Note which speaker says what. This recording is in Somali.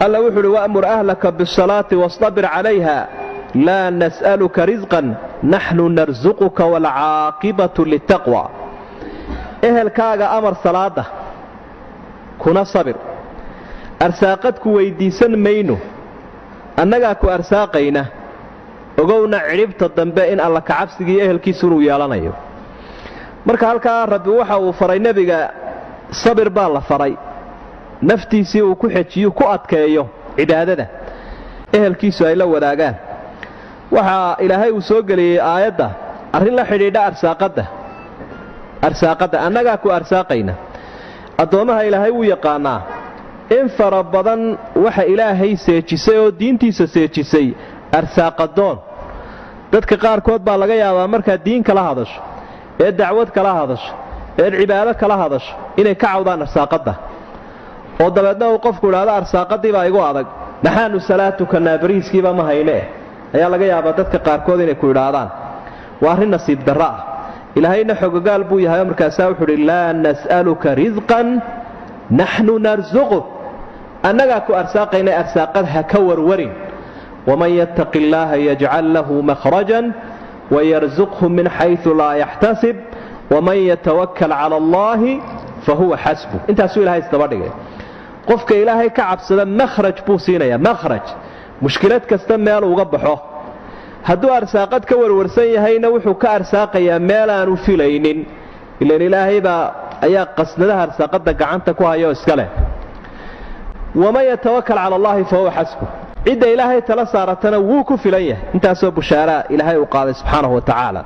Speaker 1: alla wuxuu uhi wa'mur ahlaka biالصalaati wastabir calayha laa nas'aluka risqan naxnu narsuquka waalcaaqibatu litaqwa ehelkaaga amar salaada kuna sabir arsaaqad ku weydiisan mayno annagaa ku arsaaqayna ogowna cidhibta dambe in alla kacabsigii ehelkiisu inuu yeelanayo marka halkaa rabbi waxa uu faray nebiga sabir baa la faray naftiisii uu ku xejiyo ku adkeeyo cibaadada ehelkiisu ay la wadaagaan waxaa ilaahay uu soo geliyey aayadda arrin la xidhiidha arsaaqadda annagaa ku arsaaqayna addoommaha ilaahay wuu yaqaanaa in fara badan waxa ilaahay seejisay oo diintiisa seejisay arsaaqadoon dadka qaarkood baa laga yaabaa markaad diin kala hadasho ee dacwad kala hadasho ee cibaado kala hadasho inay ka cawdaan arsaaqadda oo dabeedna uu qofku idhaahdo arsaaqadii baa igu adag maxaanu salaatukanaa bariiskiiba ma hayne ayaa laga yaabaa dadka qaarkood inay ku idhaahdaan waa arrin nasiib darro ah ilaahayna xogogaal buu yahay oo markaasaa wuxuu idhi laa nas'aluka risqan naxnu narsuquk annagaa ku arsaaqayna arsaaqad ha ka warwarin waman yattaqi illaaha yajcal lahu makhrajan wayarsuqhu min xaysu laa yaxtasib waman yatawakkal cala allaahi fahuwa xasbuh intaasuu ilahay isdaba dhigay qofka ilaahay ka cabsada makhraj buu siinayaa makhraj mushkilad kasta meel uga baxo hadduu arsaaqad ka warwarsan yahayna wuxuu ka arsaaqayaa meel aanu filaynin ilaan ilaahay baa ayaa qasnadaha arsaaqadda gacanta ku hayo iska leh waman yatawakkal cala allaahi fahuwa xasbuh cidda ilaahay tala saaratana wuu ku filan yahay intaasoo bushaaraa ilaahay uu qaaday subxaanahu wa tacaala